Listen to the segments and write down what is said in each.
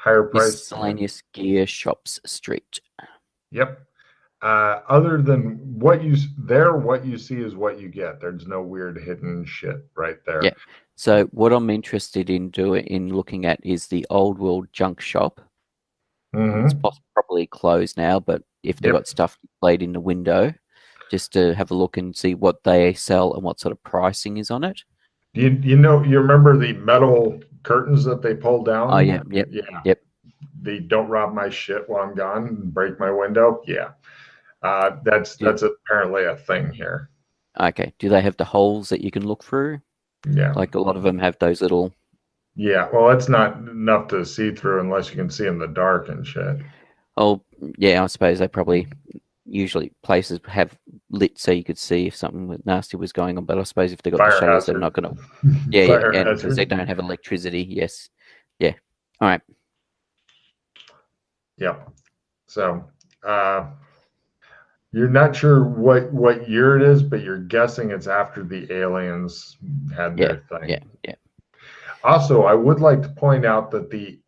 higher price point. Miscellaneous gear shops street. Yep. Other than what you see is what you get. There's no weird hidden shit right Yeah. there. So what I'm interested in looking at is the old world junk shop. It's Hmm. probably closed now, but if they've got Yep. stuff displayed in the window, just to have a look and see what they sell and what sort of pricing is on it. You remember the metal curtains that they pull Oh yeah, down? yep, Yeah. yep, The don't rob my shit while I'm gone and break my window. Yeah. do, That's apparently a thing here. okay. Do they have the holes that you can look through? Yeah. Like a lot of them have those little. Yeah. Well, it's not enough to see through unless you can see in the dark and shit. Oh yeah, I suppose they probably usually places have lit so you could see if something nasty was going on. But I suppose if they've got the Fire shutters, they're hazard. not going to. Yeah, yeah, Fire and because they hazard. don't have electricity, yes, yeah. All right, Yep. So, uh, you're not sure what year it is, but you're guessing it's after the aliens had yeah, their yeah, thing. yeah, Also, I would like to point out that the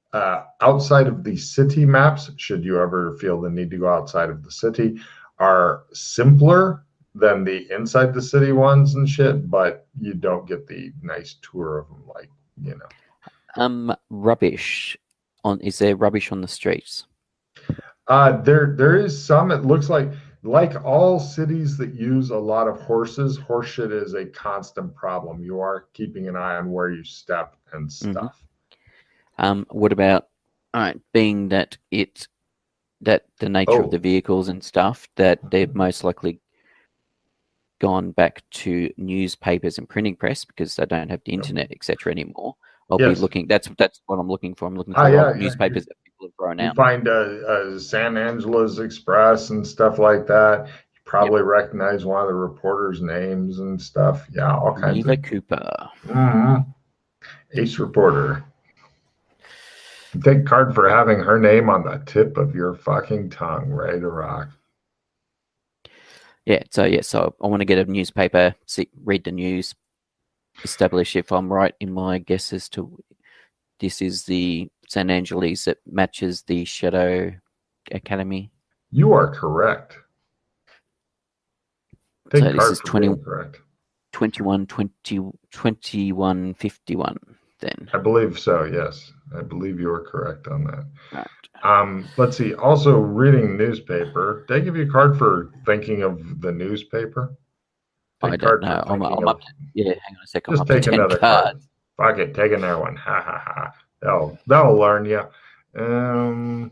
outside of the city maps, should you ever feel the need to go outside of the city, are simpler than the inside the city ones and shit, but you don't get the nice tour of them like, you know. Rubbish on. Is there rubbish on the streets? There is some. It looks like all cities that use a lot of horses, horse shit is a constant problem. You are keeping an eye on where you step and Hmm. stuff. What about, all right, being that the nature of the Oh, vehicles and stuff that they've most likely gone back to newspapers and printing press because they don't have the internet, etc. anymore. I'll be yes. looking. That's what I'm looking for. I'm looking Ah, for yeah, old yeah. newspapers that people have thrown You out. find San Angela's Express and stuff like that. You Yep. probably recognize one of the reporters' names and stuff. Yeah, all kinds Neva of. Cooper. Mhm. Ace reporter. Take card for having her name on the tip of your fucking tongue. Ready to rock. So I want to get a newspaper, read the news, establish if I'm right in my guess as to this is the San Angeles that matches the Shadow Academy. You are correct. So Take this card is for being correct. 21, 21, 21, 21 then. I believe so. Yes, I believe you are correct on that. Right. Let's see. Also, reading newspaper. Did I give you a card for thinking of the newspaper? I Take don't card for know. thinking I'm of. up to, yeah, hang on a sec. I'm Just up to take 10 another card. cards. Fuck it. Take another one. Ha ha ha. That'll learn you. Um,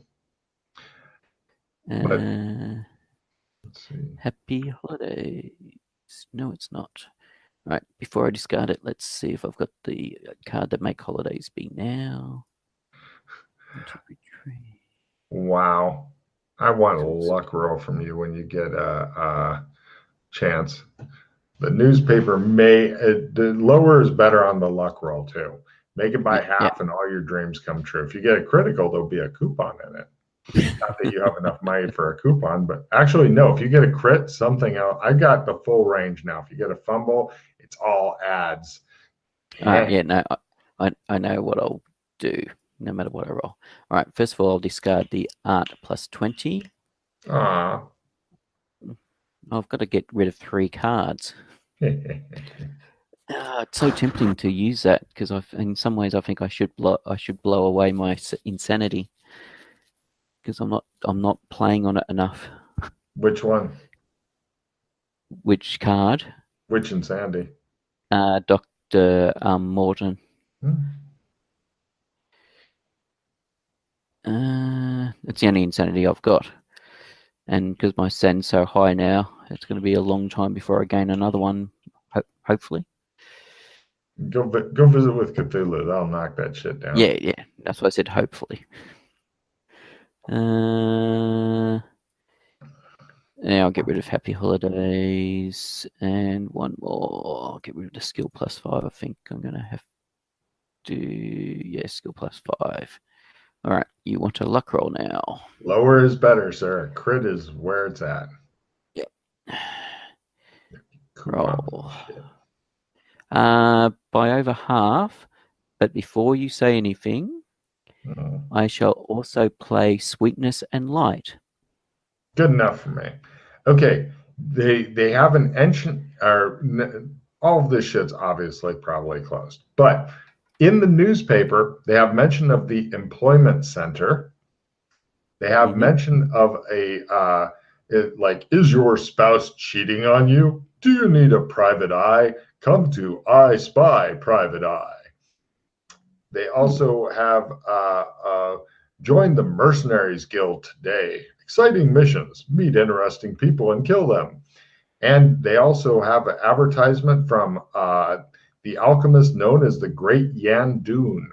but Uh, let's see. Happy holidays. No, it's not. Right, before I discard it, let's see if I've got the card that make holidays be now. Wow. I want a luck roll from you when you get a chance. The newspaper the lower is better on the luck roll too. Make it by Yeah, yeah. half and all your dreams come true. If you get a critical, there'll be a coupon in it. Not that you have enough money for a coupon, but actually, no. If you get a crit, something else. I got the full range now. If you get a fumble, it's all ads. Eh. Yeah, no, I know what I'll do no matter what I roll. All right, first of all, I'll discard the art plus 20. Aw. I've got to get rid of 3 cards. It's so tempting to use that because in some ways, I think I should blow away my insanity because I'm not playing on it enough. Which one? Which card? Which and Sandy? Dr. Morton. Hmm. It's the only insanity I've got. And because my san's so high now, it's going to be a long time before I gain another one, hopefully. Go visit with Cthulhu. That'll knock that shit down. Yeah. That's why I said hopefully. Now I'll get rid of Happy Holidays and one more. I'll get rid of the skill plus 5. I think I'm going to have to. Yeah, skill plus 5. All right, you want a luck roll now? Lower is better, sir. Crit is where it's at. Yep. Coupon Roll. shit. By over half, but before you say anything, I shall also play Sweetness and Light. Good enough for me. Okay, they have an ancient or all of this shit's obviously probably closed, but in the newspaper they have mention of the employment center. They have mention of a like, is your spouse cheating on you? Do you need a private eye? Come to I Spy Private Eye. They also have joined the Mercenaries Guild today. Exciting missions, meet interesting people and kill them. And they also have an advertisement from the alchemist known as the Great Yan Dune.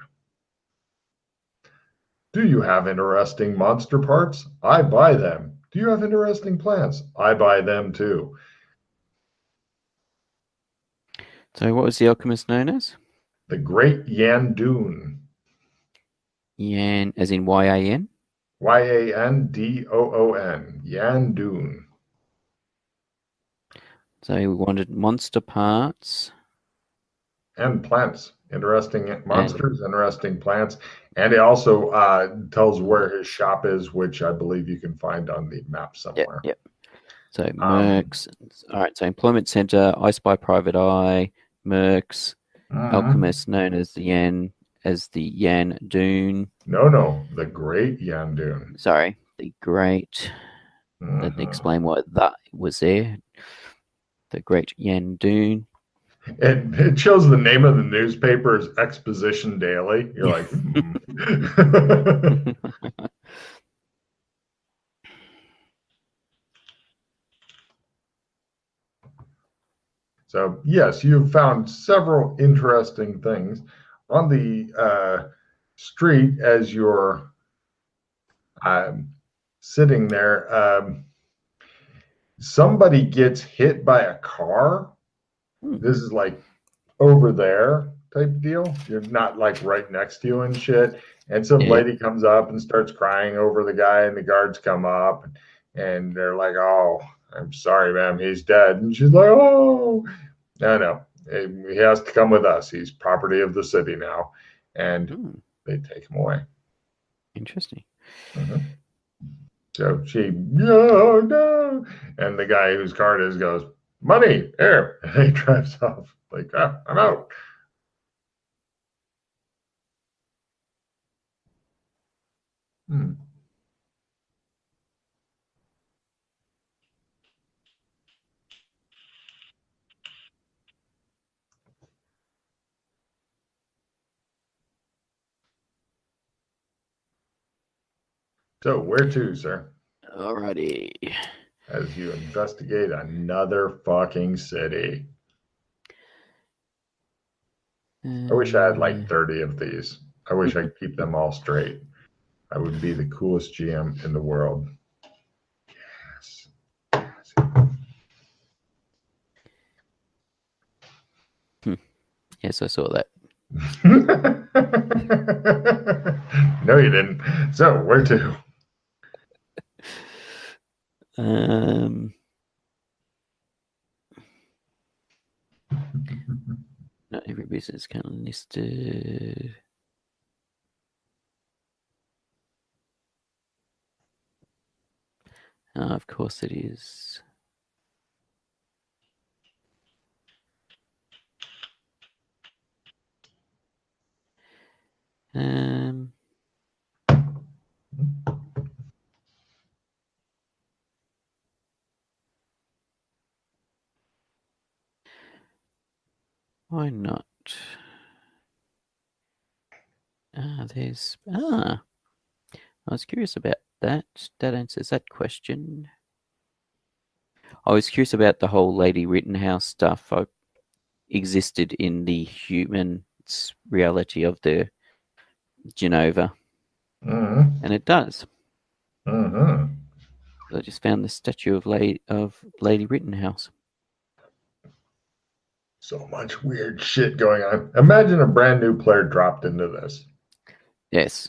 Do you have interesting monster parts? I buy them. Do you have interesting plants? I buy them too. So what was the alchemist known as? The Great Yan Dune. Yan, as in Y-A-N? Y-A-N-D-O-O-N. Yan Dune. So we wanted monster parts. And plants. Interesting monsters, interesting plants. And it also tells where his shop is, which I believe you can find on the map somewhere. Yep. So Mercs. All right. So Employment Center, I Spy Private Eye, Mercs, Alchemist known as the Yan Dune. No, the Great Yan Dune. Sorry, the Great. Let me explain why that was there. The Great Yan Dune. It shows the name of the newspaper as Exposition Daily. You're like, So, yes, you've found several interesting things on the street as you're sitting there. Somebody gets hit by a car. This is like over there type deal. You're not like right next to you and shit. And some lady comes up and starts crying over the guy, and the guards come up and they're like, "Oh, I'm sorry, ma'am, he's dead." And she's like, "Oh, no, he has to come with us. He's property of the city now." And they take him away. Interesting. So she, no. And the guy whose car it is goes, "Money, here." And he drives off like, "Oh, I'm out." So where to, sir? Alrighty. As you investigate another fucking city. I wish I had like 30 of these. I wish I could keep them all straight. I would be the coolest GM in the world. Yes. Yes, I saw that. No, you didn't. So where to? Not every business kind of listed. Of course it is. Why not? I was curious about that. That answers that question. I was curious about the whole Lady Rittenhouse stuff. I existed in the human reality of the Genova. And it does. I just found the statue of Lady Rittenhouse. So much weird shit going on. Imagine a brand new player dropped into this. Yes.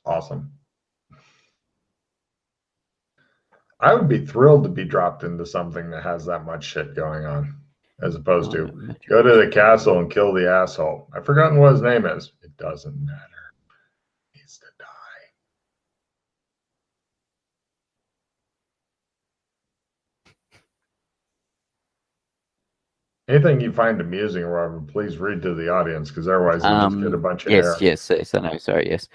Awesome. I would be thrilled to be dropped into something that has that much shit going on, as opposed to go to the castle and kill the asshole. I've forgotten what his name is. It doesn't matter. He needs to die. Anything you find amusing or whatever, please read to the audience because otherwise you just get a bunch of Yes, air. yes, I know. Sorry, yes.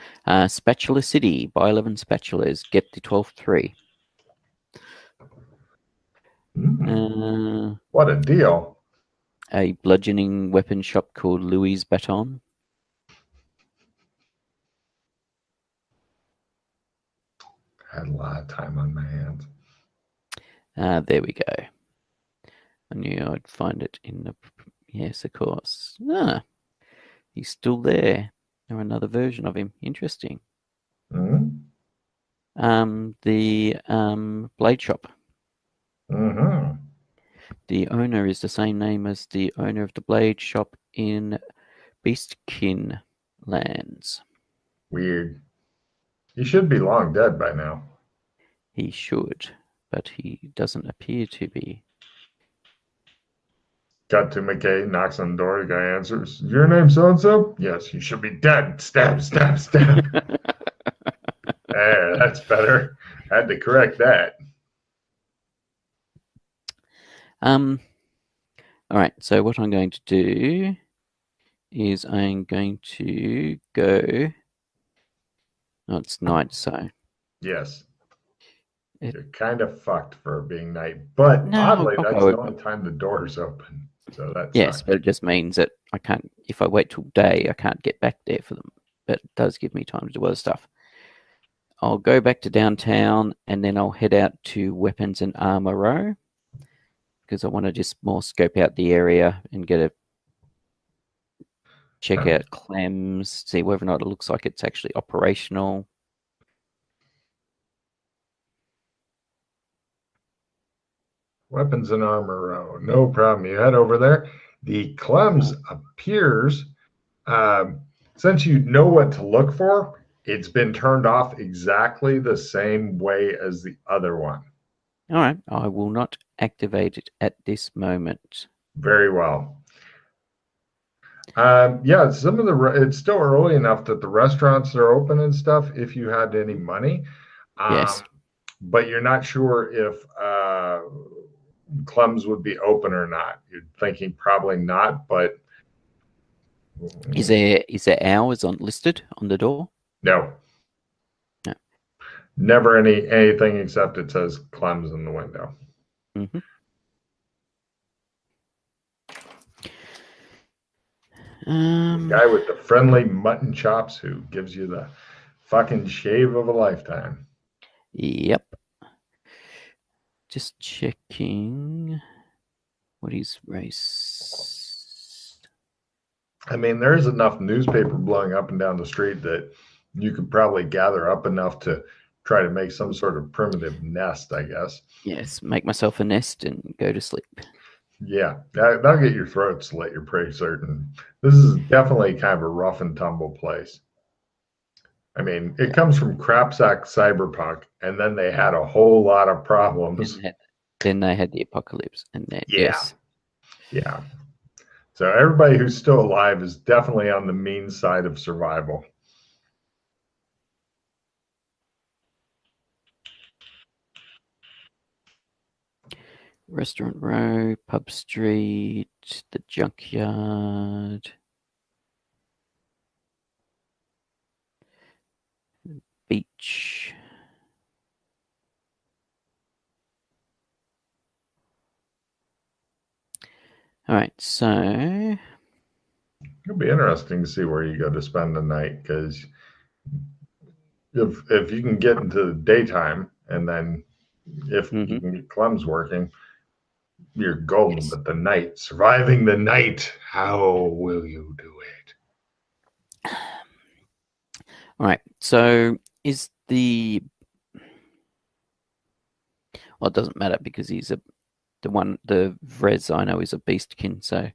Spatula City. Buy 11 spatulas. Get the 12th free. What a deal. A bludgeoning weapon shop called Louis Baton. I had a lot of time on my hands. There we go. I knew I'd find it in the... Yes, of course. He's still there. Or another version of him. Interesting. Mm-hmm. The blade shop. Mm-hmm. The owner is the same name as the owner of the blade shop in Beastkin Lands. Weird. He should be long dead by now. He should, but he doesn't appear to be. Cut to McKay, knocks on the door. The guy answers, "Your name so and so?" "Yes, you should be dead." Stab, stab, stab. That's better. Had to correct that. All right, so what I'm going to do is I'm going to go... Oh, it's night, so... Yes. You're kind of fucked for being night. But No, oddly, I'll that's go... the only time the door's open. So that Yes, sucks. but it just means that I can't... If I wait till day, I can't get back there for them. But it does give me time to do other stuff. I'll go back to downtown and then I'll head out to Weapons and Armor Row because I want to just more scope out the area and get a check out Clem's, see whether or not it looks like it's actually operational. Weapons and armor row. No problem. You head over there. The Clems appears, since you know what to look for, it's been turned off exactly the same way as the other one. All right, I will not activate it at this moment. Very well. Yeah, some of the it's still early enough that the restaurants are open and stuff. If you had any money, Yes. but you're not sure if Clem's would be open or not. You're thinking probably not, but Is there hours on listed on the door? no. No. Never anything except it says Clem's in the window. Mm-hmm. The guy with the friendly mutton chops who gives you the fucking shave of a lifetime. Yep. Just checking what is race. I mean, there's enough newspaper blowing up and down the street that you could probably gather up enough to try to make some sort of primitive nest, I guess. Yes, make myself a nest and go to sleep. Yeah, that'll get your throat slit, you're pretty certain. This is definitely kind of a rough and tumble place. I mean, it comes from Crapsack Cyberpunk, and then they had a whole lot of problems. Then they had the apocalypse, and then yes. Yeah. So everybody who's still alive is definitely on the mean side of survival. Restaurant Row, Pub Street, the Junkyard, Beach. All right, so it'll be interesting to see where you go to spend the night, because if you can get into the daytime, and then if you can get Clem's working, you're golden. Yes. But the night, surviving the night, how will you do it? All right, so is the... Well, it doesn't matter because he's the Vrez I know is a beastkin, so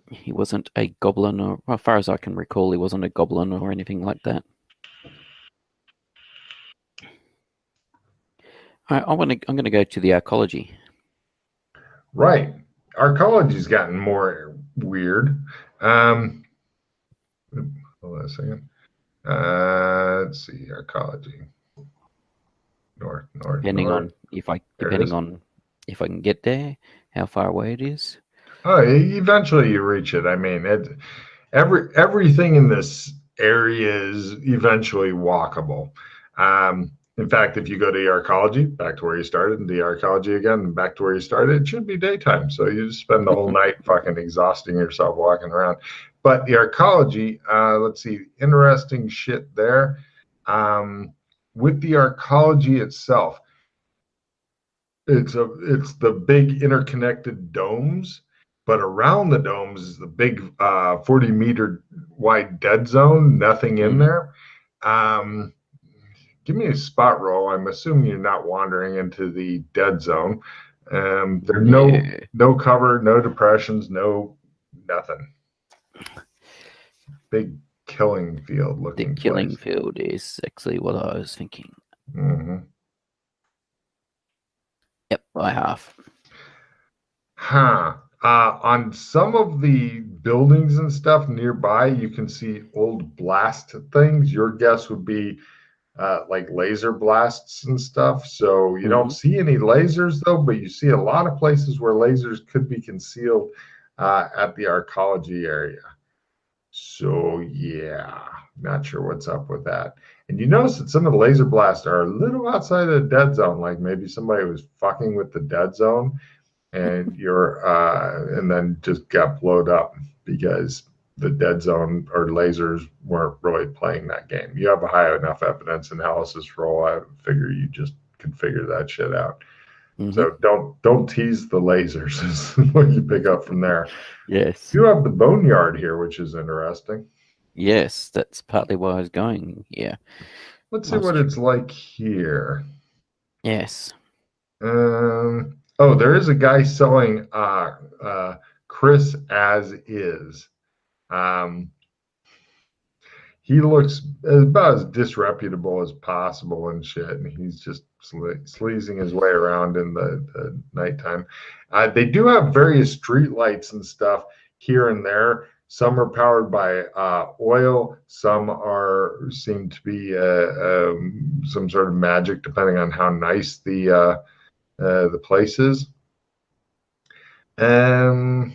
he wasn't a goblin, or as far as I can recall, he wasn't a goblin or anything like that. All right, I'm going to go to the arcology. Right, arcology's gotten more weird. Hold on a second. Let's see, arcology. North. Depending on if I can get there, how far away it is. Oh, eventually you reach it. I mean, everything in this area is eventually walkable. In fact, if you go to the arcology, back to where you started, and the arcology again, back to where you started, it should be daytime. So you just spend the whole night fucking exhausting yourself walking around. But the arcology, let's see, interesting shit there. Um, with the arcology itself, it's the big interconnected domes, but around the domes is the big 40-meter wide dead zone, nothing in Mm. there. Um, Give me a spot roll. I'm assuming you're not wandering into the dead zone. There's No, no cover, no depressions, no nothing. Big killing field the looking killing place. field is actually what I was thinking. Hmm. Yep, I have. Huh. On some of the buildings and stuff nearby, you can see old blast things. Your guess would be like laser blasts and stuff. So you don't Hmm. see any lasers though, but you see a lot of places where lasers could be concealed at the arcology area. So yeah, not sure what's up with that. And you notice that some of the laser blasts are a little outside of the dead zone, like maybe somebody was fucking with the dead zone and then just got blowed up because the dead zone or lasers weren't really playing that game. You have a high enough evidence analysis role. I figure you just can figure that shit out. Hmm. So don't tease the lasers is what you pick up from there. Yes, You have the boneyard here, which is interesting. yes, that's partly why I was going. Yeah, Let's I see was. what it's like here. Yes. Oh, there is a guy selling Chris as is. Um, he looks about as disreputable as possible and shit, and he's just sleazing his way around in the nighttime. They do have various street lights and stuff here and there. Some are powered by oil. Some are seem to be some sort of magic, depending on how nice the place is. Um,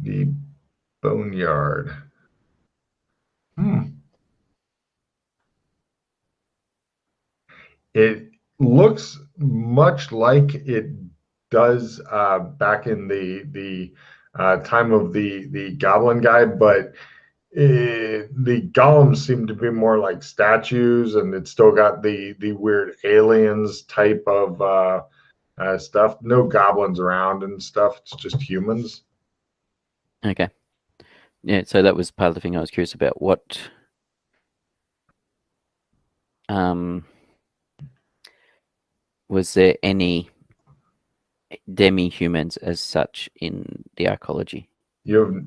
the boneyard. Hmm. It looks much like it does back in the time of the Goblin guy, but the golems seem to be more like statues, and it's still got the weird aliens type of stuff. No goblins around and stuff. It's just humans. Okay. Yeah, so that was part of the thing I was curious about. What um was there any demi-humans as such in the arcology? You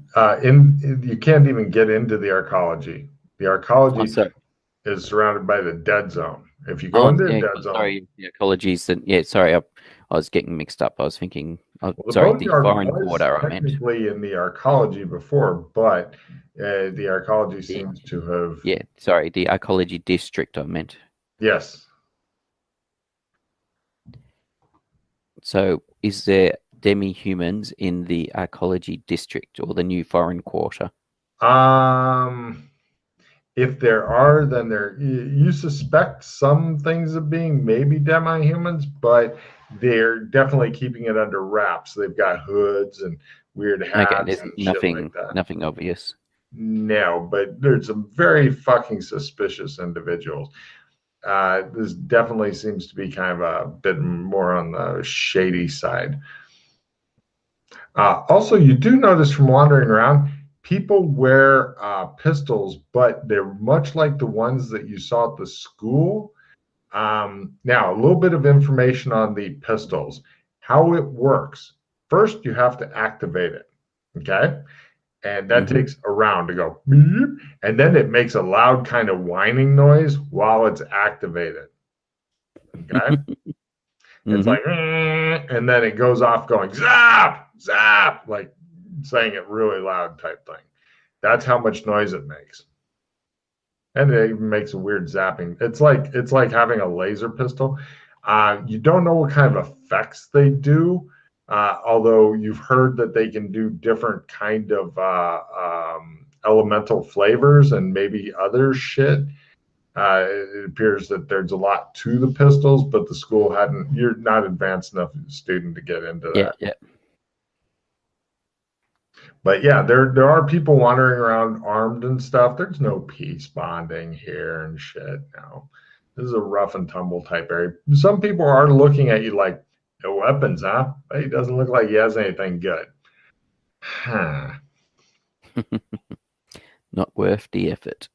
you can't even get into the arcology. The Oh, arcology sorry. is surrounded by the dead zone. If you go Oh, into the yeah. dead zone, Sorry. The ecologies. That. Yeah. Sorry. I was getting mixed up. I was thinking. Oh, well, the sorry. The boneyard foreign was quarter. I meant. technically in the arcology before, but the arcology The, seems to have, yeah. Sorry. The ecology district. I meant. yes. So, is there demi-humans in the ecology district or the new foreign quarter? Um, if there are, then you suspect some things of being maybe demi-humans, but they're definitely keeping it under wraps. They've got hoods and weird Okay. hats There's and shit like nothing. that. Nothing obvious. No, but there's some very fucking suspicious individuals. This definitely seems to be kind of a bit more on the shady side. Also, you do notice from wandering around, people wear pistols, but they're much like the ones that you saw at the school. Now, a little bit of information on the pistols, how it works. First, you have to activate it. Okay. And that Hmm. takes a round to go beep, and then it makes a loud kind of whining noise while it's activated. Okay. It's Hmm. like, and then it goes off going zap, zap, like saying it really loud type thing. That's how much noise it makes. And it even makes a weird zapping. It's like having a laser pistol. You don't know what kind of effects they do, although you've heard that they can do different kind of elemental flavors and maybe other shit. It appears that there's a lot to the pistols, but the school hadn't. You're not advanced enough student to get into Yeah, that. yeah. But yeah, there are people wandering around armed and stuff. There's no peace bonding here and shit. No, this is a rough and tumble type area. Some people are looking at you like, no weapons, huh? But he doesn't look like he has anything good. Huh. Not worth the effort.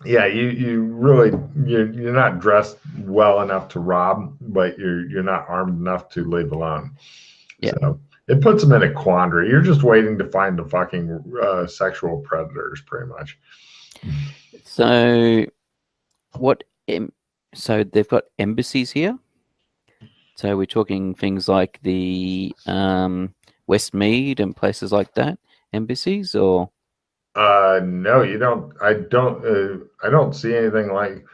Yeah, you really you're not dressed well enough to rob, but you're not armed enough to leave alone. Yeah. So it puts them in a quandary. You're just waiting to find the fucking sexual predators, pretty much. So what? So they've got embassies here. So we're talking things like the Westmead and places like that, embassies, or No, you don't. I don't see anything like.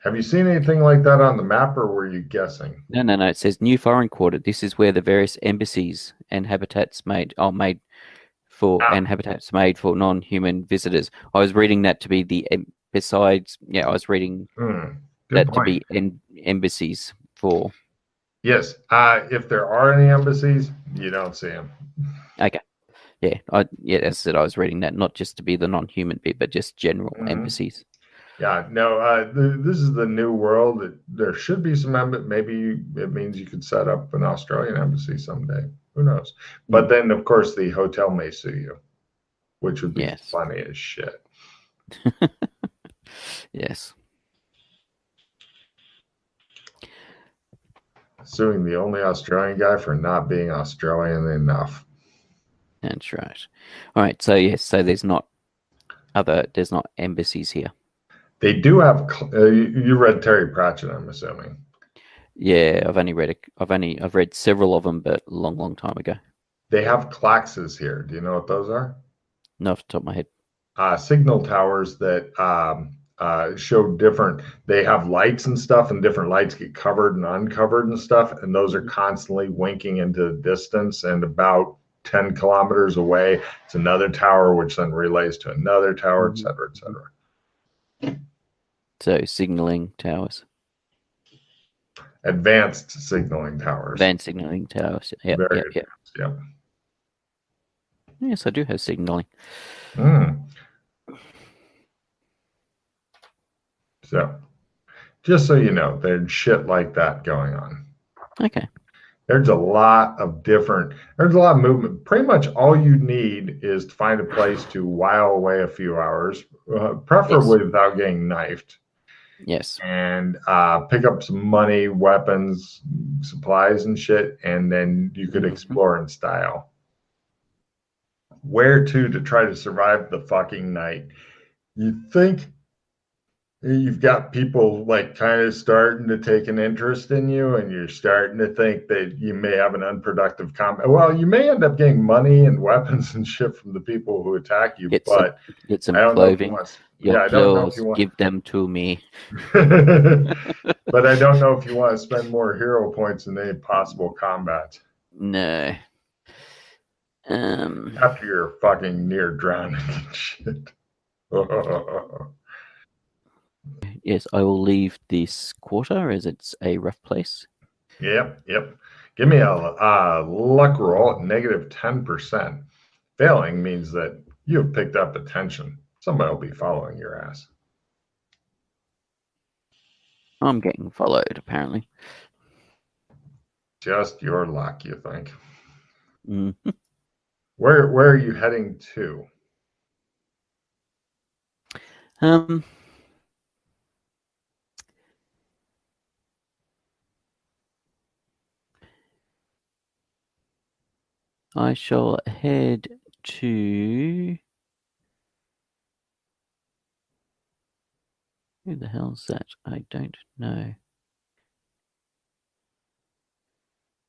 Have you seen anything like that on the map, or were you guessing? no. It says new foreign quarter. This is where the various embassies and habitats made habitats made for non-human visitors. I was reading that to be besides. Yeah, I was reading Good that to point. be embassies for. Yes. If there are any embassies, you don't see them. Okay. Yeah, that's it. I was reading that not just to be the non-human bit, but just general embassies. Yeah, no, this is the new world. There should be some maybe it means you could set up an Australian embassy someday. Who knows? But then, of course, the hotel may sue you, which would be funny as shit. Yes. Suing the only Australian guy for not being Australian enough. That's right. All right. So yes. So there's not embassies here. They do have. You read Terry Pratchett, I'm assuming. Yeah, I've read several of them, but a long time ago. They have claxes here. Do you know what those are? Not off the top of my head. Signal towers that show different. They have lights and stuff, and different lights get covered and uncovered and stuff, and those are constantly winking into the distance. And about 10 kilometers away, it's another tower, which then relays to another tower, et cetera, et cetera. So signaling towers. Advanced signaling towers. Advanced signaling towers. Yep. Yep. Yes, I do have signaling. So, just so you know, there's shit like that going on. Okay. There's a lot of movement. Pretty much all you need is to find a place to while away a few hours, preferably without getting knifed. Yes. And pick up some money, weapons, supplies, and shit, and then you could explore in style. Where to try to survive the fucking night? You think you've got people like kind of starting to take an interest in you, and you're starting to think that you may have an unproductive combat. Well, you may end up getting money and weapons and shit from the people who attack you, get some clothing. I don't know if you want. Give them to me. But I don't know if you want to spend more hero points in any possible combat. No. After you're fucking near drowning and shit. Yes, I will leave this quarter as it's a rough place. Yep. Give me a luck roll at negative 10%. Failing means that you have picked up attention. Somebody will be following your ass. I'm getting followed, apparently. Just your luck, you think? Mm-hmm. Where are you heading to? I shall head to... Who the hell's that? I don't know.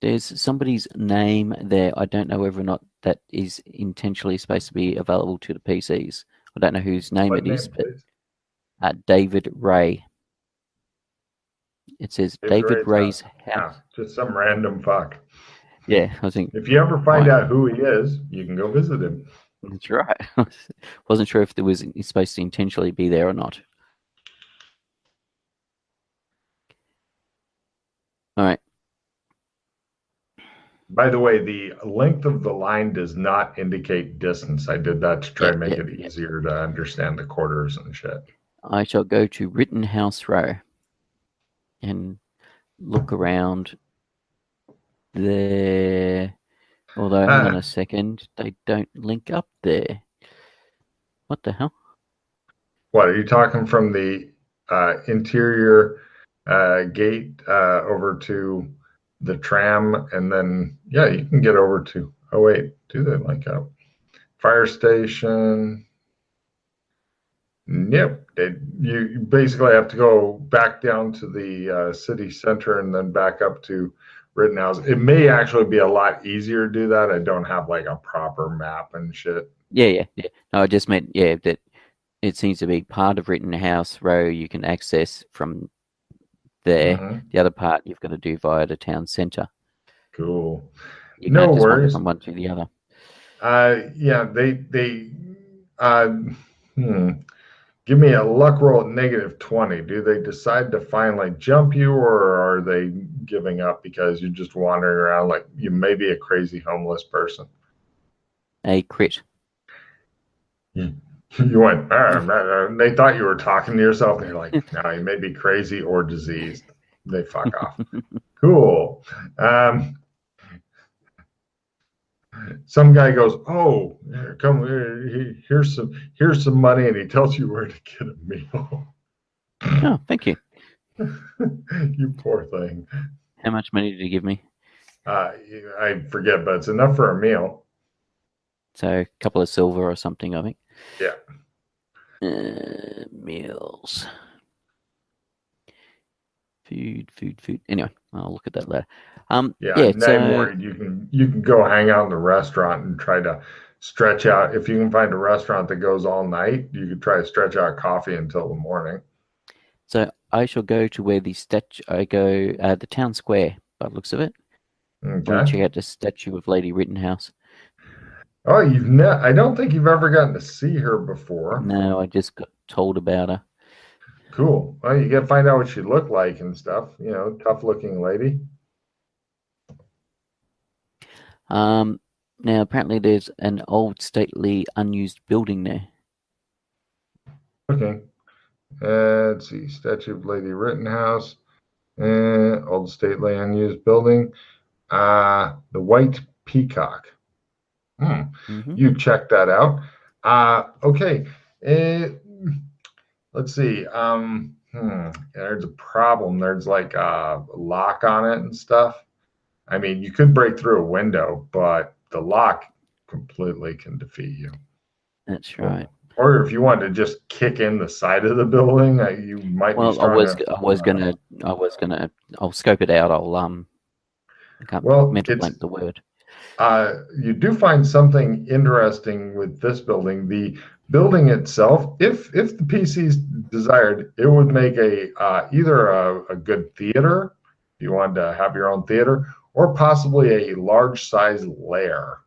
There's somebody's name there. I don't know whether or not that is intentionally supposed to be available to the PCs. I don't know whose name it is, but David Ray. It says David David Ray's Ray's house. house. Yeah, just some random fuck. Yeah, I think. If you ever find Right. out who he is, you can go visit him. That's right. Wasn't sure if there was he's supposed to intentionally be there or not. All right. By the way, the length of the line does not indicate distance. I did that to try to make it easier to understand the quarters and shit. I shall go to Rittenhouse Row and look around there. Although, hang on a second, they don't link up there. What the hell? What, are you talking from the interior gate over to the tram? And then, yeah, you can get over to, oh, wait, do they link up? Fire station. Yep. You basically have to go back down to the city center and then back up to Rittenhouse. It may actually be a lot easier to do that. I don't have like a proper map and shit. Yeah. No, I just meant, that it seems to be part of Rittenhouse Row you can access from there. Mm-hmm. The other part you've got to do via the town centre. Cool. You No can't just wander worries. from one to the other. Yeah, they give me a luck roll at -20. Do they decide to finally jump you, or are they giving up because you're just wandering around like you may be a crazy homeless person? A crit. You went, they thought you were talking to yourself, and you're like, no, you may be crazy or diseased. They fuck off. Cool. Some guy goes, oh, come here, here's some money, and he tells you where to get a meal. Oh, thank you. You poor thing. How much money did you give me? I forget, but it's enough for a meal. So a couple of silver or something, I think. Yeah. Meals. Food. Anyway, I'll look at that later. Yeah, I'm worried you can go hang out in the restaurant and try to stretch out. If you can find a restaurant that goes all night, you could try to stretch out coffee until the morning. So I shall go to where the the town square, by the looks of it. Okay. I want to check out the statue of Lady Rittenhouse. Oh, I don't think you've ever gotten to see her before. No, I just got told about her. Cool. Well, you got to find out what she looked like and stuff. You know, tough looking lady. Now apparently there's an old stately unused building there. Okay. Let's see. Statue of Lady Rittenhouse. Old stately unused building. The White Peacock. You check that out. Okay. Let's see. There's a problem. There's like a lock on it and stuff. I mean, you could break through a window, but the lock completely can defeat you. That's right. Or if you want to just kick in the side of the building, you might be strong I'll scope it out. I can't mental blank the word. You do find something interesting with this building. The building itself, if the PCs desired, it would make either a good theater, if you wanted to have your own theater, or possibly a large size lair.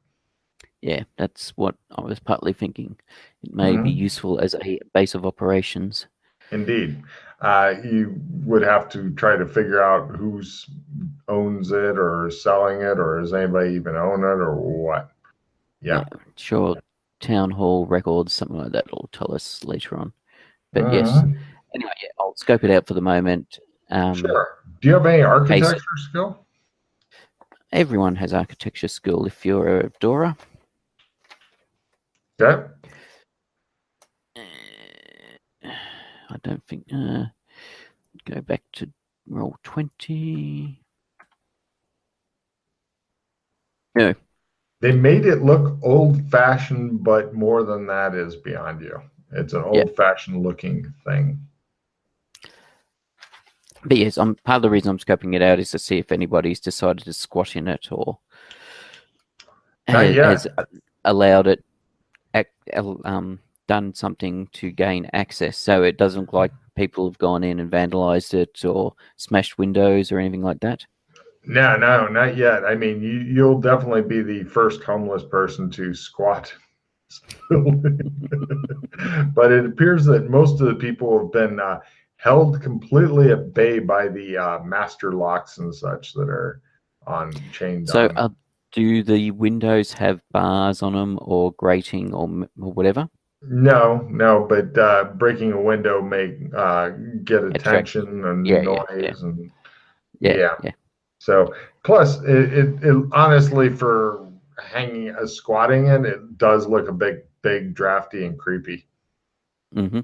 Yeah, that's what I was partly thinking. It may be useful as a base of operations. Indeed. You would have to try to figure out who owns it or is selling it, or does anybody even own it, or what? Yeah. Sure. Town hall records, something like that will tell us later on. But yes. Anyway, I'll scope it out for the moment. Sure. Do you have any architecture skill? Everyone has architecture skill if you're a Dora. Okay. I don't think. Go back to roll 20. No. They made it look old-fashioned, but more than that is beyond you. It's an old-fashioned looking thing. But yes, part of the reason I'm scoping it out is to see if anybody's decided to squat in it or has allowed it, done something to gain access. So it doesn't look like people have gone in and vandalized it or smashed windows or anything like that? No, not yet. I mean, you'll definitely be the first homeless person to squat. But it appears that most of the people have been held completely at bay by the master locks and such that are chained So, on. do the windows have bars on them or grating or whatever? No, but breaking a window may get Attract. attention and Yeah. noise and Yeah. yeah. So plus, it honestly for hanging squatting in, it does look a big, drafty and creepy. Mm-hmm.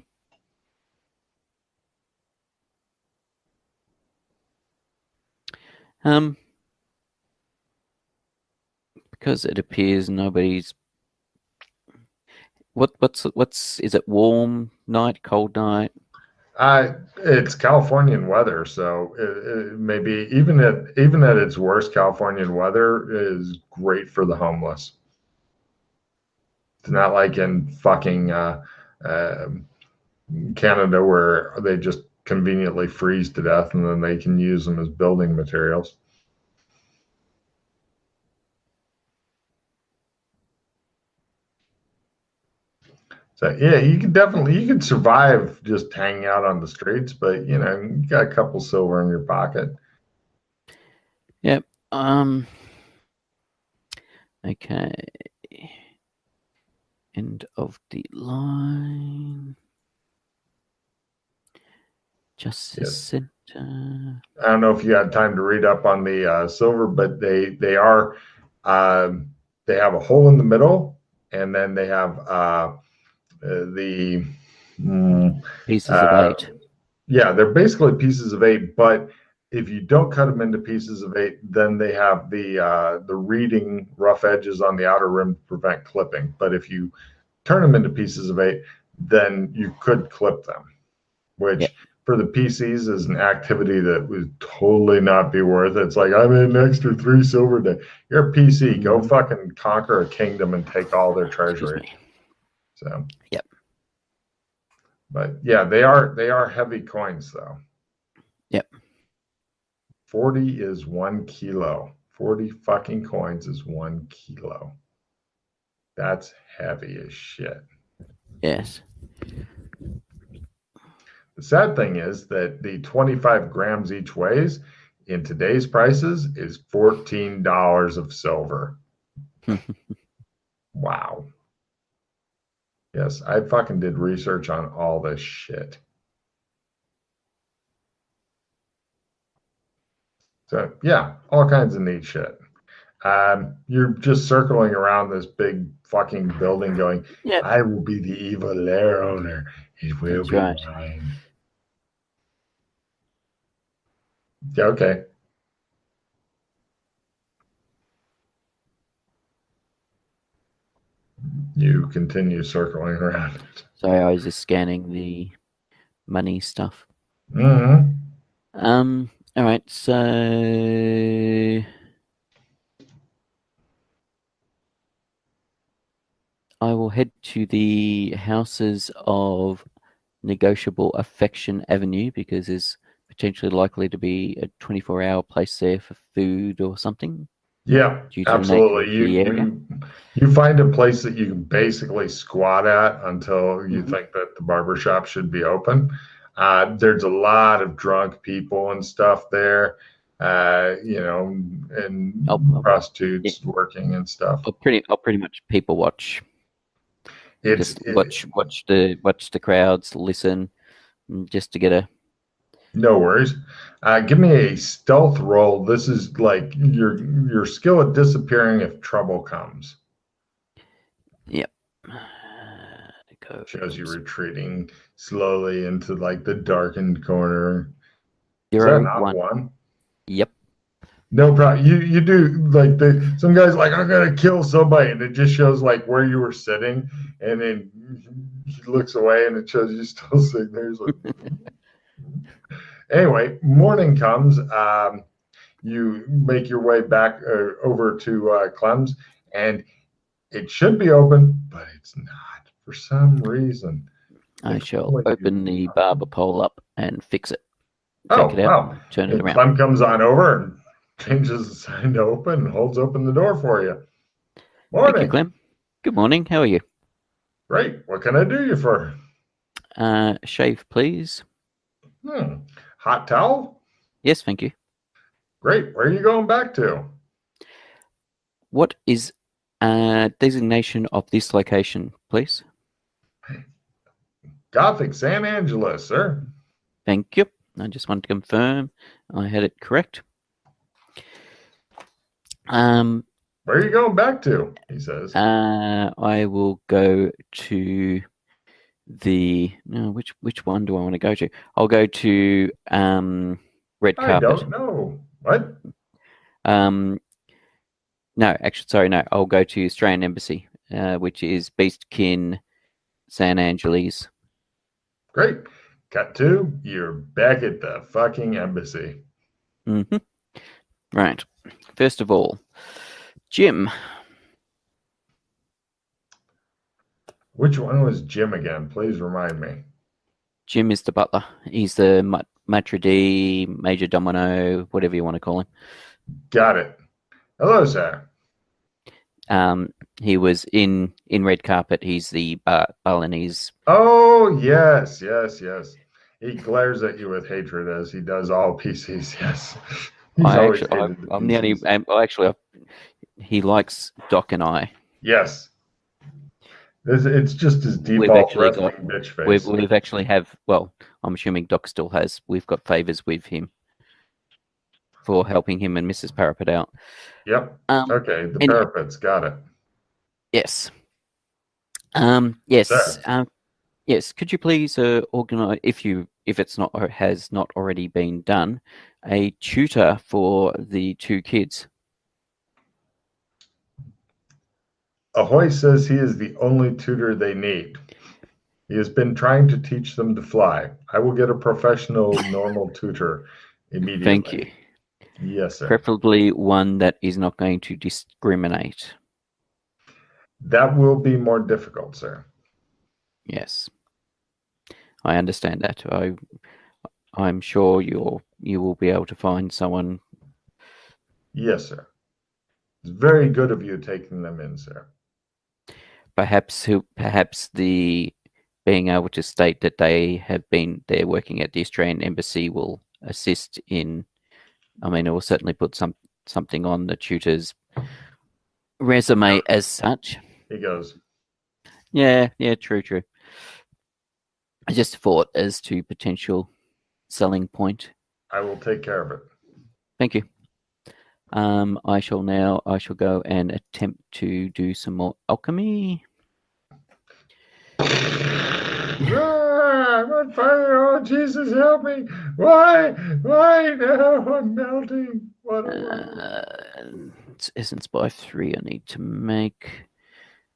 Because it appears nobody's. What's is it warm night, cold night? It's Californian weather, so maybe even at its worst, Californian weather is great for the homeless. It's not like in fucking uh, Canada where they just conveniently freeze to death and then they can use them as building materials. So yeah, you can survive just hanging out on the streets, but you got a couple silver in your pocket. Yep. Okay. End of the line. Justice Yes. Center. I don't know if you had time to read up on the silver, but they have a hole in the middle, and then they have the Pieces of 8. yeah, they're basically pieces of 8. But if you don't cut them into pieces of 8, then they have the reading rough edges on the outer rim to prevent clipping. But if you turn them into pieces of 8, then you could clip them, which for the PCs is an activity that would totally not be worth it. It's like, I made an extra 3 silver day. You're a PC. Go fucking conquer a kingdom and take all their treasury. So, yep. But yeah, they are heavy coins though. Yep. 40 is 1 kilo. 40 fucking coins is 1 kilo. That's heavy as shit. Yes. The sad thing is that the 25 grams each weighs in today's prices is $14 of silver. Wow. Yes, I fucking did research on all this shit. So yeah, all kinds of neat shit. You're just circling around this big fucking building going, I will be the evil lair owner. It will be mine. Yeah, okay. You continue circling around. Sorry, I was just scanning the money stuff. Mm-hmm. All right, so I will head to the Houses of Negotiable Affection Avenue because there's potentially likely to be a 24-hour place there for food or something. Yeah, absolutely. You find a place that you can basically squat at until you think that the barbershop should be open. There's a lot of drunk people and stuff there, and prostitutes working and stuff. I'll pretty much people watch. Watch the crowds, listen, just to get a. No worries. Give me a stealth roll. This is like your skill at disappearing if trouble comes. Yep. Shows you retreating slowly into like the darkened corner. 0, Is that not 1? Yep. No problem. You do like some guys like, I'm gonna kill somebody, and it just shows like where you were sitting, and then he looks away and it shows you still sitting there. He's like, anyway, morning comes. You make your way back over to Clem's, and it should be open, but it's not for some reason. I If shall only you open the barber pole up and fix it. Take Oh, it out wow. and turn it And around. Clem comes on over and changes the sign to open and holds open the door for you. Thank you, Morning. Clem. Good morning. How are you? Great. What can I do you for? Shave, please. Hot towel? Yes, thank you. Great. Where are you going back to? What is designation of this location, please? Gothic San Angelo, sir. Thank you. I just want to confirm I had it correct. Where are you going back to? He says. I will go to the which one do I want to go to? I'll go to red I carpet. don't know. What? No, actually, sorry, no. I'll go to Australian Embassy, which is Beastkin, San Angeles. Great. Cut two. You're back at the fucking embassy. Mm-hmm. Right. First of all, Jim. Which one was Jim again? Please remind me. Jim is the butler. He's the maitre d', major domino, whatever you want to call him. Got it. Hello, sir. He was in red carpet. He's the Balinese. Oh, yes, yes, yes. He glares at you with hatred as he does all PCs. Yes. He's always hated the I'm the only. PCs. He likes Doc and I. Yes. It's just his We've default actually got. wrestling bitch face. We've actually have. Well, I'm assuming Doc still has. We've got favors with him for helping him and Mrs. Parapet out. Yep. Okay, the Anyway, parapets got it. yes. Yes. Sir. Yes. Could you please organize, if it's not or has not already been done, a tutor for the two kids? Ahoy says he is the only tutor they need. He has been trying to teach them to fly. I will get a professional, normal tutor immediately. Thank you. Yes, sir. Preferably one that is not going to discriminate. That will be more difficult, sir. Yes. I understand that. I'm sure you will be able to find someone. Yes, sir. It's very good of you taking them in, sir. Perhaps the being able to state that they're working at the Australian Embassy will assist in. I mean, it will certainly put something on the tutor's resume as such. He goes, Yeah, true. I just thought as to potential selling point. I will take care of it. Thank you. I shall go and attempt to do some more alchemy. I'm on fire. Oh, Jesus, help me. Why now? I'm melting. It's essence by 3 I need to make.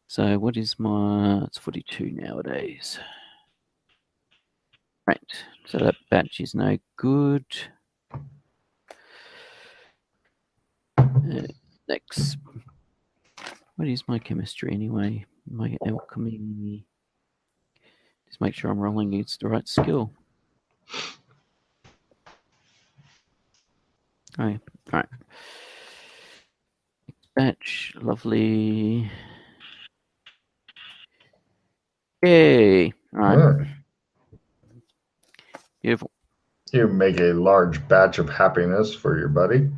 So what is it's 42 nowadays. Right, so that batch is no good. Next, what is my chemistry anyway? My alchemy. Just make sure I'm rolling against the right skill. All right. Batch, lovely. Yay! All right. Beautiful. You make a large batch of happiness for your buddy.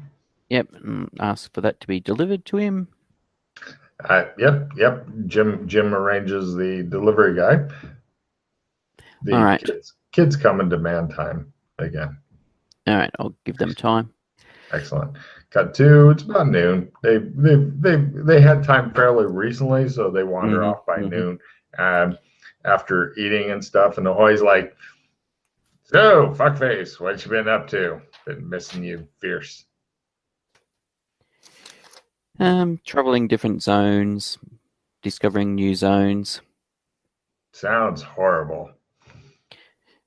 Yep, and ask for that to be delivered to him. Yep. Jim arranges the delivery guy. All right. Kids come in demand time again. All right, I'll give them time. Excellent. Cut two. It's about noon. They had time fairly recently, so they wander off by noon. After eating and stuff, and Ahoy's like, "So, fuckface, what you been up to? Been missing you fierce." Traveling different zones, discovering new zones. Sounds horrible.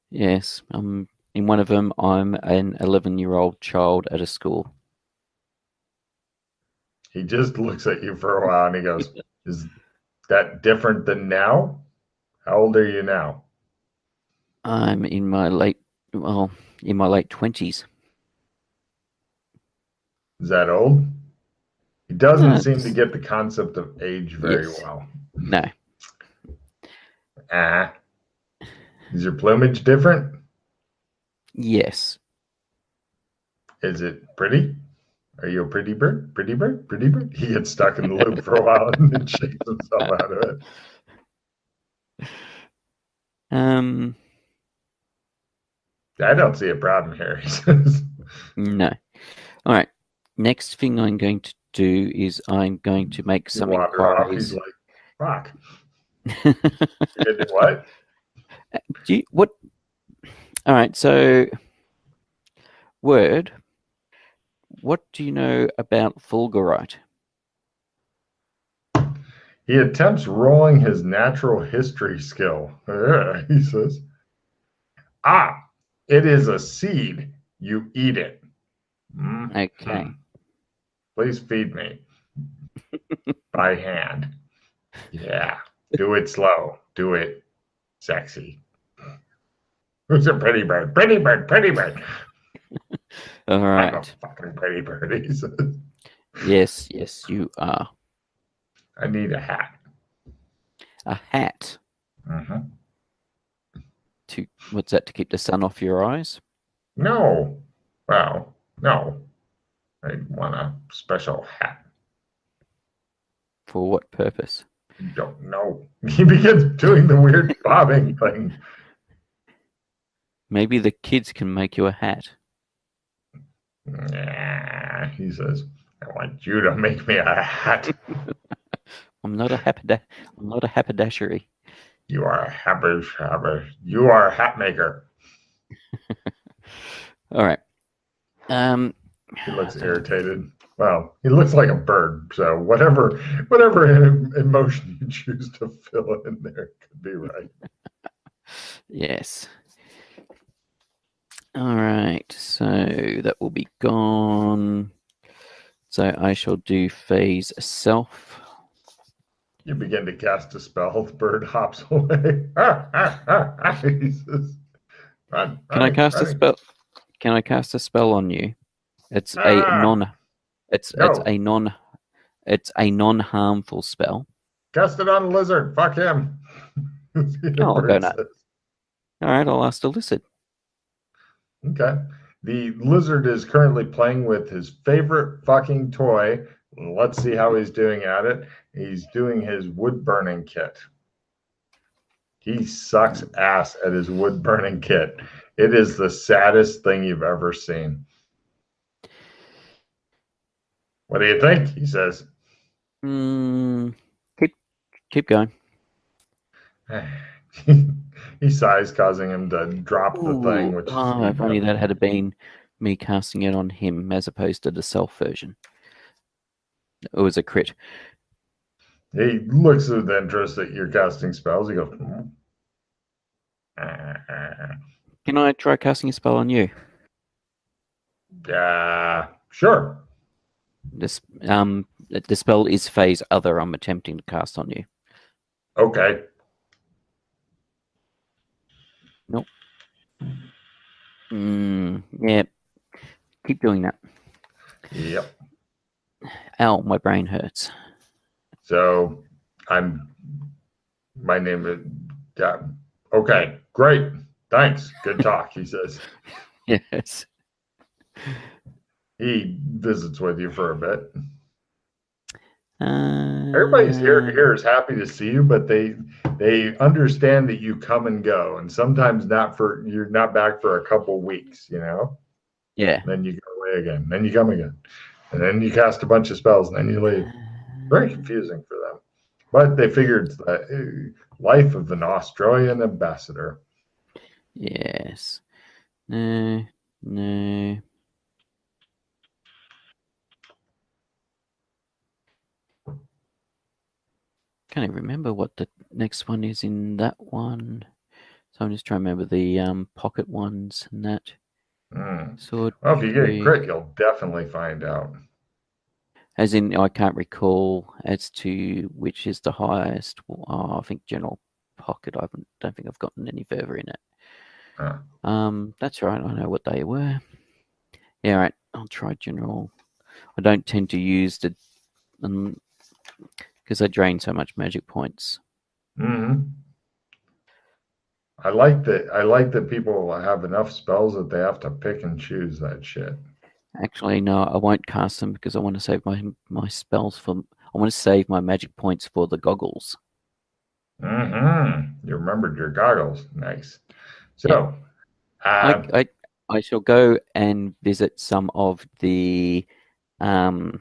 Yes, in one of them, I'm an 11-year-old child at a school. He just looks at you for a while and he goes, "Is that different than now? How old are you now?" I'm in my late 20s. Is that old? He doesn't seem to It's, get the concept of age very yes. well. No. Ah, is your plumage different? Yes. Is it pretty? Are you a pretty bird? Pretty bird? Pretty bird? He gets stuck in the loop for a while and then shakes himself out of it. Um, I don't see a problem here, he says. no. All right. Next thing I'm going to do is I'm going to make You some wander off. He's inquiries. like, fuck. You gonna do what? What? All right. So, word. What do you know about fulgurite? He attempts rolling his natural history skill. He says, ah, it is a seed. You eat it. Okay. Please feed me by hand. Yeah. Do it slow. Do it sexy. Who's a pretty bird? Pretty bird, pretty bird. All I'm a right. fucking pretty bird, he says. Yes, you are. I need a hat. A hat. Mm-hmm. What's that, to keep the sun off your eyes? No. Well, no. I want a special hat. For what purpose? Don't know. He begins doing the weird bobbing thing. Maybe the kids can make you a hat. Yeah, he says, I want you to make me a hat. I'm not a haberdashery. You are a habber. You are a hat maker. All right. He looks irritated. Well, he looks like a bird. So whatever emotion you choose to fill in there could be right. Yes. All right. So that will be gone. So I shall do phase self. You begin to cast a spell. The bird hops away. He says, run, Can I cast a running. spell? Can I cast a spell on you? It's a Ah, non. It's no. a non. It's a non-harmful spell. Cast it on a lizard. Fuck him. The Oh, I'll go bird nuts. says. All right. I'll ask the lizard. Okay. The lizard is currently playing with his favorite fucking toy. Let's see how he's doing at it. He's doing his wood burning kit. He sucks ass at his wood burning kit. It is the saddest thing you've ever seen. What do you think? He says. Keep going. He sighs, causing him to drop the thing, Ooh, which is if only that had been me casting it on him as opposed to the self version. It was a crit. he looks with interest that you're casting spells. He goes, Can I try casting a spell on you? yeah, sure. The spell is phase other. I'm attempting to cast on you. Okay. Nope. Yeah. Keep doing that. Yep. Ow, my brain hurts. So my name is, yeah. Okay, great. Thanks. Good talk, he says. Yes. He visits with you for a bit. Uh, Everybody's here is happy to see you, but they understand that you come and go, and sometimes you're not back for a couple weeks, you know. Yeah. Then you go away again, then you come again, and then you cast a bunch of spells, and then you leave. Very confusing for them, but they figured it's the life of an Australian ambassador. Yes. No. No. Can't even remember what the next one is in that one. So I'm just trying to remember the pocket ones and that. Sword Well, if you get a tree. crit, you'll definitely find out. As in, I can't recall as to which is the highest. I think general pocket. Don't think I've gotten any further in it. That's right. I know what they were. Yeah, all right. I'll try general. I don't tend to use the because I drain so much magic points. Hmm. I like that people have enough spells that they have to pick and choose that shit. Actually, no, I won't cast them because I want to save my spells for. I want to save my magic points for the goggles. You remembered your goggles. Nice. Yeah, So, I uh, I I shall go and visit some of the um.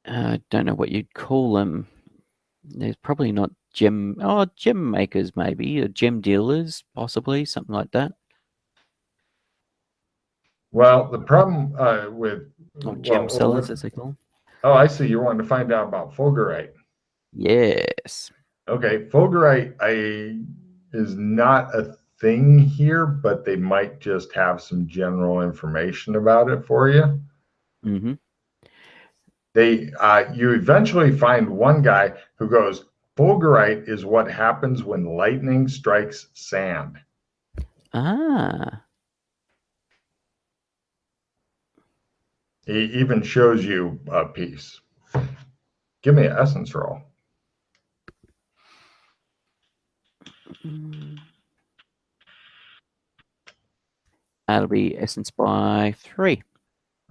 Don't know what you'd call them. There's probably not gem makers maybe, or gem dealers possibly, something like that. well, the problem Or gem what? sellers as they call them. Oh, I see. You wanted to find out about fulgurite. Yes. Okay, fulgurite is not a thing here, but they might just have some general information about it for you. Mm-hmm. You eventually find one guy who goes, fulgurite is what happens when lightning strikes sand. Ah. He even shows you a piece. Give me an essence roll. Mm. That'll be essence by 3.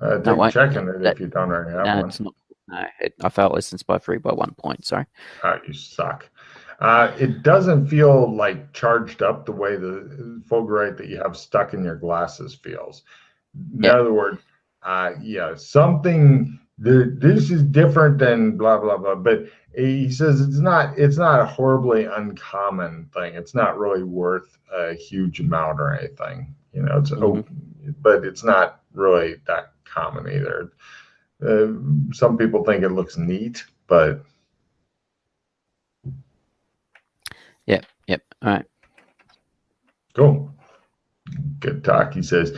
No, Take a wait. check in it That if you don't already have no, one. it's not. No, I failed essence by 3 by 1 point. Sorry. You suck. It doesn't feel like charged up the way the fulgurite that you have stuck in your glasses feels. In Yeah. other words, yeah, something. This is different than blah blah blah. But he says it's not a horribly uncommon thing. It's not really worth a huge amount or anything. You know, Mm-hmm. but it's not really that common either. Some people think it looks neat, but Yep. Yep. All right. cool. Good talk, he says.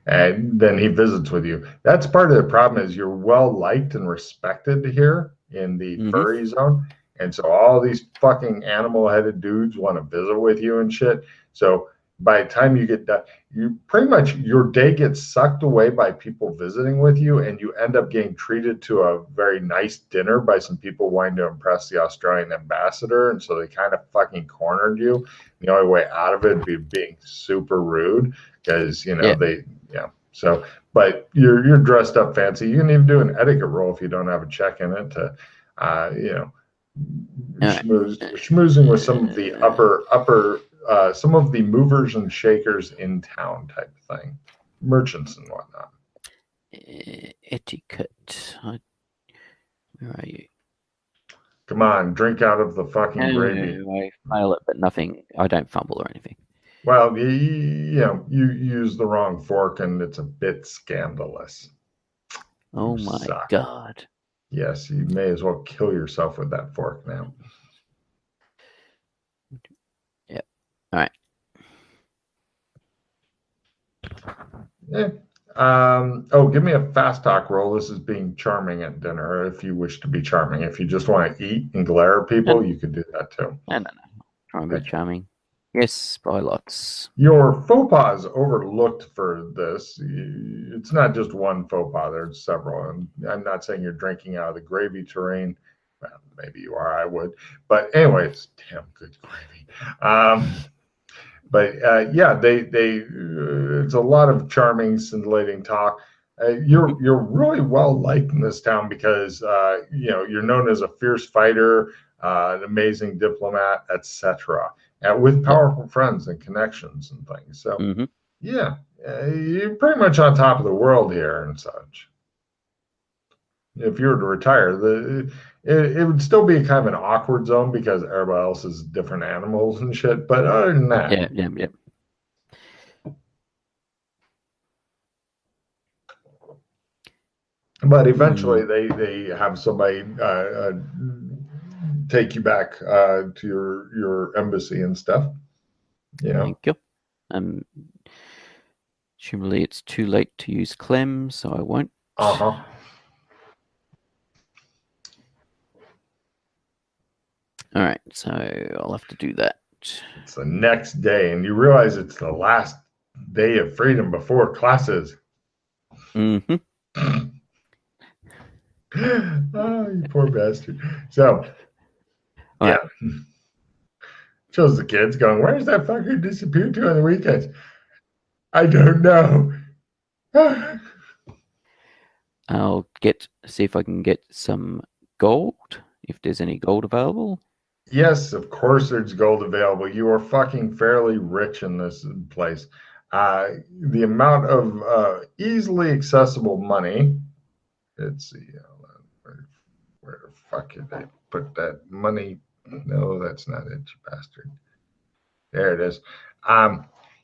And then he visits with you. That's part of the problem is you're well liked and respected here in the Mm-hmm. furry zone. And so all these fucking animal headed dudes want to visit with you and shit. So by the time you get done, you pretty much your day gets sucked away by people visiting with you, and you end up getting treated to a very nice dinner by some people wanting to impress the Australian ambassador. And so they kind of fucking cornered you. The only way out of it would be being super rude because Yeah. so but you're dressed up fancy. You can even do an etiquette roll if you don't have a check in it to you know All right. schmoozing with some of the upper some of the movers and shakers in town type of thing, merchants and whatnot. Etiquette. Where are you? Come on, drink out of the fucking gravy. No, I fail it, but nothing. I don't fumble or anything. Well, you use the wrong fork and it's a bit scandalous. You Oh my suck. god. Yes, you may as well kill yourself with that fork now. Yep. All right. Yeah. Give me a fast talk roll. This is being charming at dinner if you wish to be charming. If you just want to eat and glare at people, And you could do that too. no, no, no. Try and be Okay. charming. Yes, by lots. Your faux pas overlooked for this. It's not just one faux pas, there's several. And I'm not saying you're drinking out of the gravy terrain. Well, maybe you are, I would. But anyway, it's damn good gravy. But yeah, it's a lot of charming, scintillating talk. You're really well liked in this town because you're known as a fierce fighter, an amazing diplomat, etc., and with Yep. powerful friends and connections and things. So Mm-hmm. yeah, you're pretty much on top of the world here and such. If you were to retire, it would still be kind of an awkward zone because everybody else is different animals and shit. But other than that, Yeah, yeah, yeah. but eventually they have somebody take you back to your embassy and stuff. You know. Thank you. Surely it's too late to use Clem, so I won't. Uh-huh. All right, so I'll have to do that. It's the next day, and you realize it's the last day of freedom before classes. Mm-hmm. Oh, you poor bastard. So, yeah. Shows the kids going, where's that fucker disappeared to on the weekends? I don't know. I'll see if I can get some gold, if there's any gold available. Yes, of course there's gold available. You are fucking fairly rich in this place. The amount of easily accessible money. Let's see. Where the fuck did I put that money? No, that's not it, you bastard. There it is.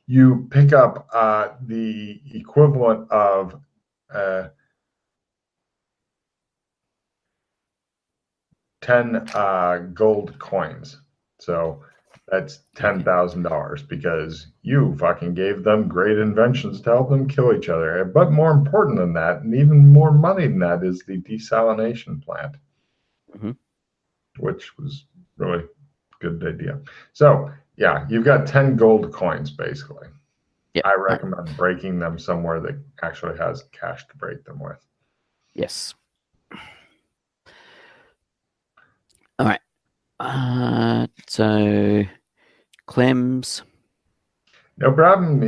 You pick up the equivalent of 10 gold coins. So that's $10,000 because you fucking gave them great inventions to help them kill each other. But more important than that, and even more money than that, is the desalination plant, which was really a good idea. So, yeah, you've got 10 gold coins basically. Yep. I recommend breaking them somewhere that actually has cash to break them with. Yes. All right. So, Clem's. No problem.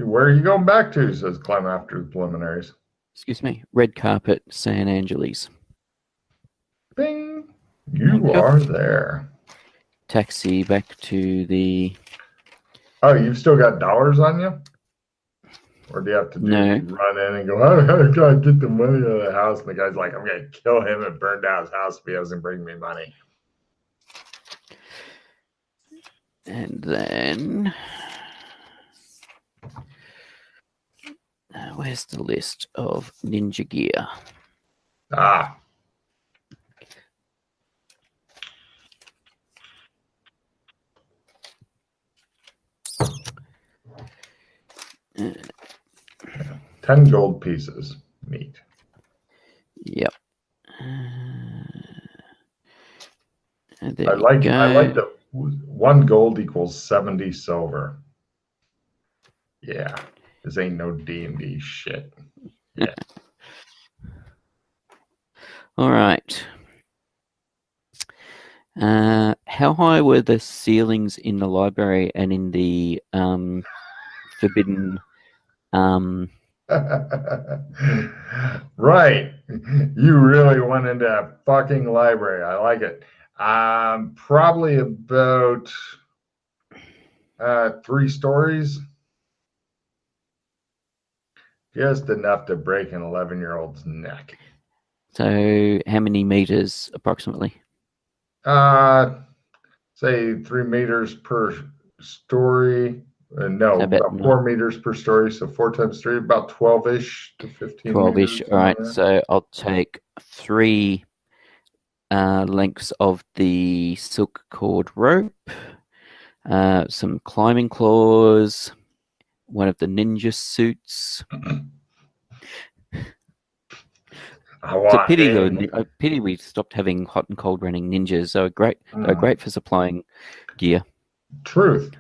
Where are you going back to? Says Clem after the preliminaries. Excuse me. Red carpet, San Angeles. Bing. You are there. Taxi back to the... Oh, you've still got dollars on you? Or do you have to run in and go, I gotta get the money out of the house? And the guy's like, I'm gonna kill him and burn down his house if he doesn't bring me money. And then... where's the list of ninja gear? Ah. Uh, 10 gold pieces. Neat. Yep. I like the 1 gold equals 70 silver. Yeah. This ain't no D&D shit. Yeah. All right. How high were the ceilings in the library and in the forbidden? Right. You really went into a fucking library. I like it. Probably about 3 stories. Just enough to break an 11-year-old's neck. So how many meters approximately? Say 3 meters per story. No, about 4 meters per story. So 4 times 3, about 12-ish to 15 12-ish. All right. So I'll take 3 lengths of the silk cord rope, some climbing claws, one of the ninja suits. It's a pity though. A pity we stopped having hot and cold running ninjas. They're great. They're great for supplying gear. Truth.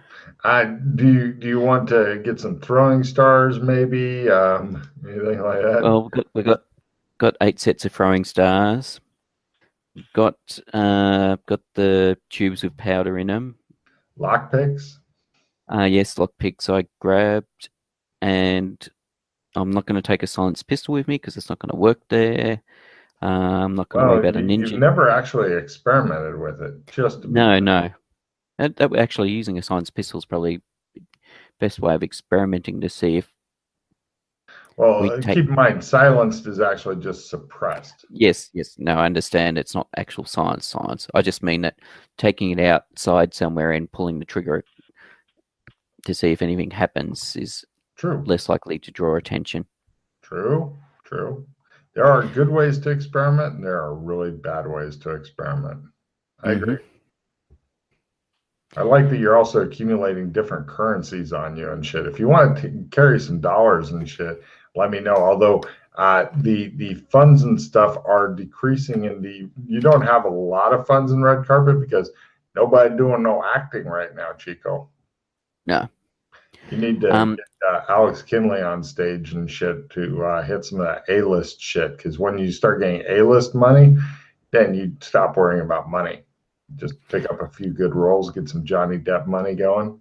Do you want to get some throwing stars, maybe? Anything like that? Well, we got 8 sets of throwing stars. Got the tubes with powder in them. Lockpicks? Yes, lockpicks I grabbed, and I'm not going to take a silenced pistol with me because it's not going to work there. I'm not going to worry about a ninja. You've never actually experimented with it, just to be clear. No. That actually using a silenced pistol is probably the best way of experimenting to see if. Well, keep in mind, silenced is actually just suppressed. Yes. No, I understand. It's not actual silence. I just mean that taking it outside somewhere and pulling the trigger to see if anything happens is less likely to draw attention. True. There are good ways to experiment, and there are really bad ways to experiment. I agree. I like that you're also accumulating different currencies on you and shit. If you want to carry some dollars and shit, let me know. Although the funds and stuff are decreasing you don't have a lot of funds in red carpet because Nobody doing no acting right now, Chico. No. You need to Um, get Alex Kinley on stage and shit to hit some of that A-list shit. Because when you start getting A-list money, then you stop worrying about money. Just pick up a few good roles, get some Johnny Depp money going,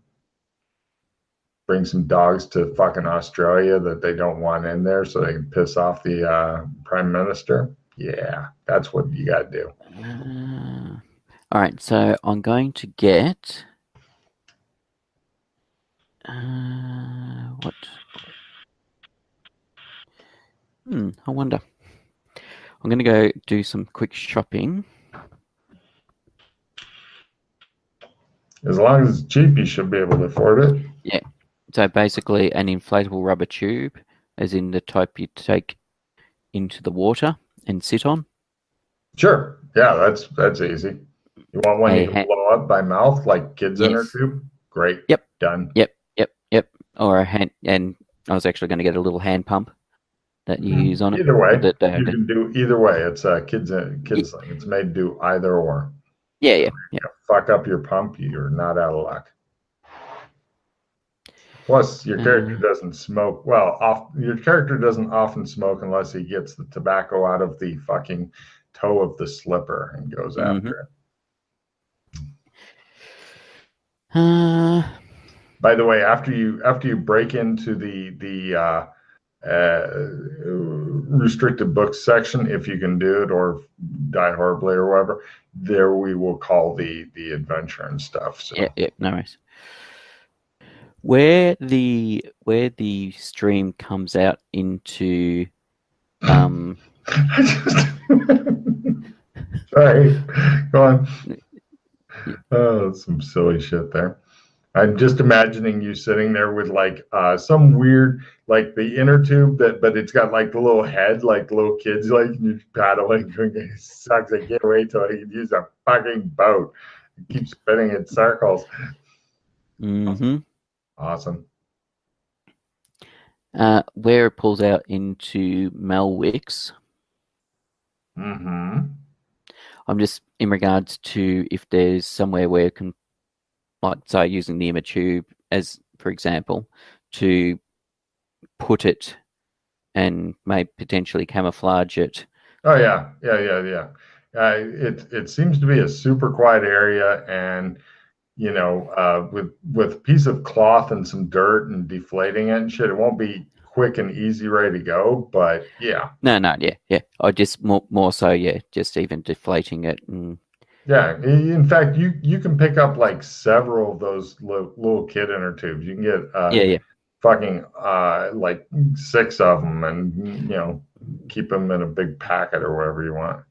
bring some dogs to fucking Australia that they don't want in there so they can piss off the prime minister. Yeah, that's what you got to do. all right, so I'm going to get what? I wonder. I'm going to go do some quick shopping. As long as it's cheap, you should be able to afford it. Yeah. So basically, an inflatable rubber tube, as in the type you take into the water and sit on. Sure. Yeah, that's easy. You want one A you can blow up by mouth like kids' inner yes. tube? Great. Yep. Done. Yep. Or a hand, and I was actually going to get a little hand pump that you use on it. Either way, That you can do either way. It's a kids thing. It's made to do either or. yeah. You fuck up your pump, you're not out of luck. Plus, your character doesn't smoke. Well, your character doesn't often smoke unless he gets the tobacco out of the fucking toe of the slipper and goes after it. By the way, after you break into the restricted books section, if you can do it, or die horribly or whatever, there we will call the adventure and stuff. So. Yeah, no worries. Where the stream comes out into I just sorry, go on. Oh, some silly shit there. I'm just imagining you sitting there with like some weird, like the inner tube but it's got like the little head, like little kids, like you paddling. It sucks. I can't wait till I can use a fucking boat. It keeps spinning in circles. Awesome. Where it pulls out into Melwicks. I'm just in regards to if there's somewhere where you can, like, say, using the inner tube as, for example, to put it and may potentially camouflage it. Oh yeah. It seems to be a super quiet area, and with a piece of cloth and some dirt and deflating it and shit, it won't be quick and easy ready to go. But yeah. No, yeah. I just more so, yeah, just even deflating it and. Yeah, in fact, you can pick up like several of those little kid inner tubes. You can get fucking like 6 of them, and keep them in a big packet or whatever you want.